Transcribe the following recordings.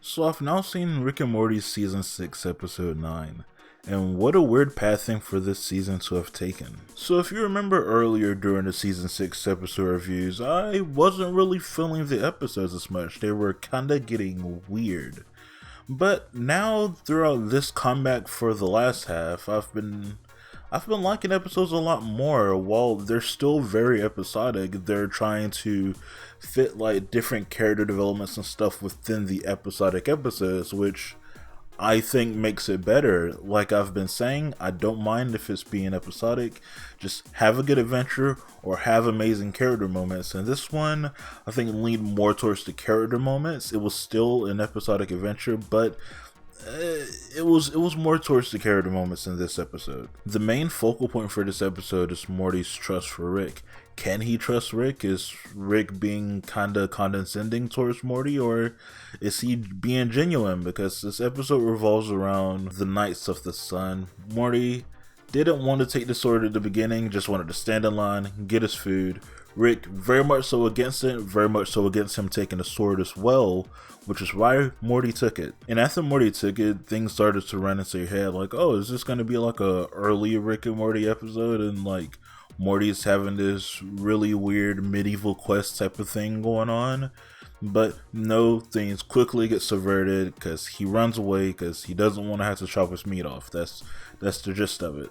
So I've now seen Rick and Morty season 6 episode 9, and what a weird pathing for this season to have taken. So if you remember earlier during the season 6 episode reviews, I wasn't really feeling the episodes as much. They were kinda getting weird. But now throughout this comeback for the last half, I've been liking episodes a lot more. While they're still very episodic, they're trying to fit like different character developments and stuff within the episodic episodes, which I think makes it better. Like I've been saying, I don't mind if it's being episodic. Just have a good adventure or have amazing character moments. And this one, I think, leaned more towards the character moments. It was still an episodic adventure, but it was more towards the character moments in this episode. The main focal point for this episode is Morty's trust for Rick. Can he trust Rick? Is Rick being kinda condescending towards Morty, or is he being genuine? Because this episode revolves around the Knights of the Sun. Morty didn't want to take the sword at the beginning, just wanted to stand in line, get his food. Rick very much so against it, very much so against him taking the sword as well, which is why Morty took it. And after Morty took it, things started to run into your head like, oh, is this going to be like a early Rick and Morty episode, and like Morty's having this really weird medieval quest type of thing going on? But no, things quickly get subverted because he runs away because he doesn't want to have to chop his meat off. That's the gist of it.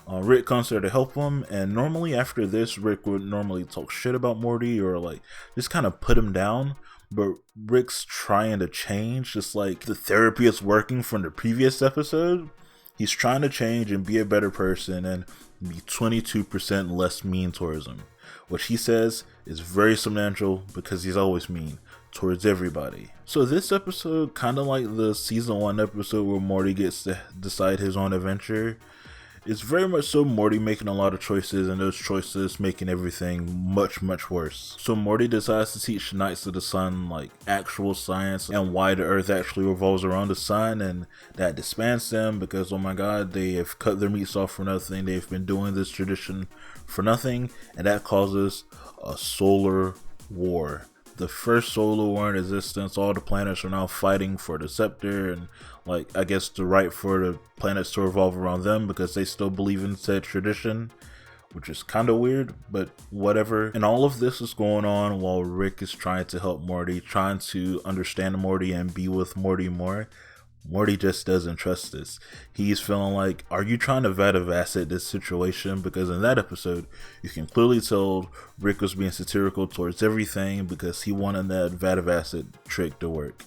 Rick comes there to help him, and normally after this, Rick would normally talk shit about Morty or like just kind of put him down. But Rick's trying to change, just like the therapy is working from the previous episode. He's trying to change and be a better person and be 22% less mean towards him, which he says is very substantial because he's always mean towards everybody. So this episode, kind of like the season 1 episode where Morty gets to decide his own adventure, it's very much so Morty making a lot of choices, and those choices making everything much worse. So Morty decides to teach Knights of the Sun like actual science and why the earth actually revolves around the sun, and that disbands them because, oh my god, they have cut their meats off for nothing. They've been doing this tradition for nothing, and that causes a solar war. The first solar war in existence. All the planets are now fighting for the scepter and, like, I guess the right for the planets to revolve around them because they still believe in said tradition, which is kind of weird, but whatever. And all of this is going on while Rick is trying to help Morty, trying to understand Morty and be with Morty more. Morty just doesn't trust this. He's feeling like, are you trying to vat of acid this situation? Because in that episode, you can clearly tell Rick was being satirical towards everything because he wanted that vat of acid trick to work.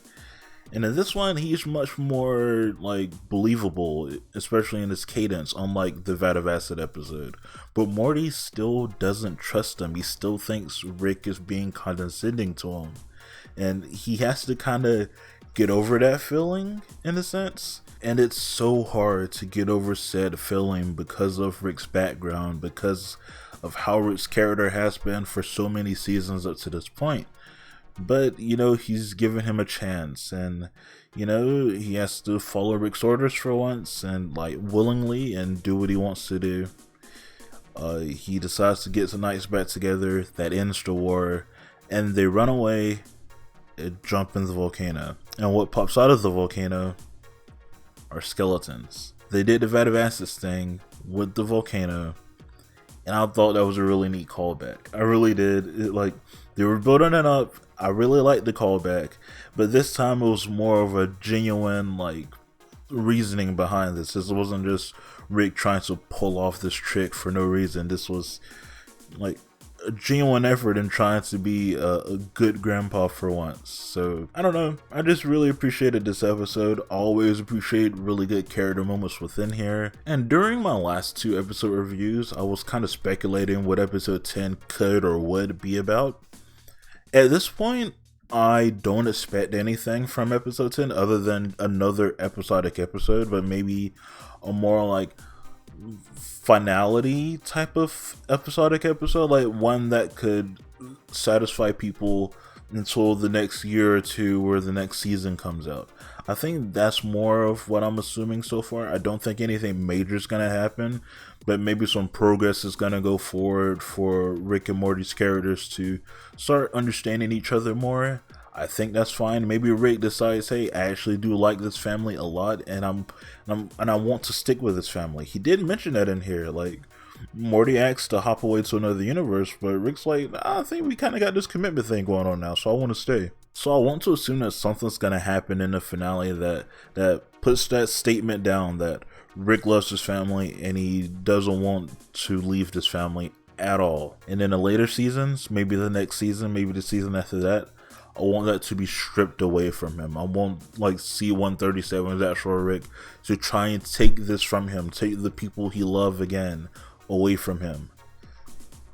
And in this one, he's much more like believable, especially in his cadence, unlike the vat of acid episode. But Morty still doesn't trust him. He still thinks Rick is being condescending to him. And he has to kind of get over that feeling in a sense, and it's so hard to get over said feeling because of Rick's background, because of how Rick's character has been for so many seasons up to this point. But you know, he's given him a chance, and you know, he has to follow Rick's orders for once and like willingly and do what he wants to do. He decides to get the Knights back together. That ends the war, and they run away and jump in the volcano. And what pops out of the volcano are skeletons. They did the vat of acid thing with the volcano, and I thought that was a really neat callback. I really did. Like, they were building it up. I really liked the callback, but this time it was more of a genuine like reasoning behind this. This wasn't just Rick trying to pull off this trick for no reason. This was like a genuine effort in trying to be a good grandpa for once. So I don't know, I just really appreciated this episode. Always appreciate really good character moments within here. And during my last 2 episode reviews, I was kind of speculating what episode 10 could or would be about. At this point, I don't expect anything from episode 10 other than another episodic episode, but maybe a more like finality type of episodic episode, like one that could satisfy people until the next year or two where the next season comes out. I think that's more of what I'm assuming so far. I don't think anything major is going to happen, but maybe some progress is going to go forward for Rick and Morty's characters to start understanding each other more. I think that's fine. Maybe Rick decides, hey, I actually do like this family a lot, and I want to stick with this family. He did mention that in here. Like, Morty asked to hop away to another universe, but Rick's like, I think we kind of got this commitment thing going on now, so I want to stay. So I want to assume that something's gonna happen in the finale that puts that statement down that Rick loves his family and he doesn't want to leave this family at all. And in the later seasons, maybe the next season, maybe the season after that, I want that to be stripped away from him. I want, like, C-137's actual Rick to try and take this from him, take the people he loved again away from him.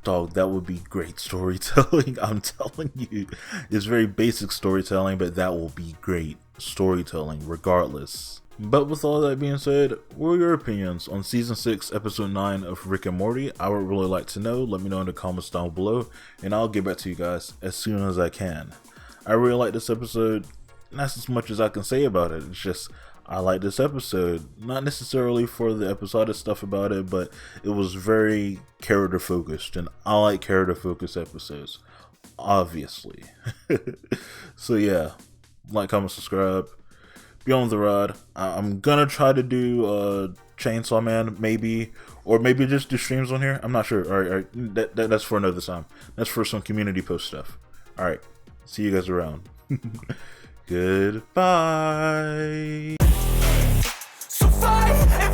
Dog, that would be great storytelling. I'm telling you, it's very basic storytelling, but that will be great storytelling regardless. But with all that being said, what are your opinions on Season 6, Episode 9 of Rick and Morty? I would really like to know. Let me know in the comments down below, and I'll get back to you guys as soon as I can. I really like this episode, and that's as much as I can say about it. It's just, I like this episode. Not necessarily for the episodic stuff about it, but it was very character focused, and I like character focused episodes, obviously. So yeah, like, comment, subscribe. Be on the rod. I'm gonna try to do Chainsaw Man, maybe, or maybe just do streams on here. I'm not sure. All right. That's for another time. That's for some community post stuff. All right, see you guys around. Goodbye. So fight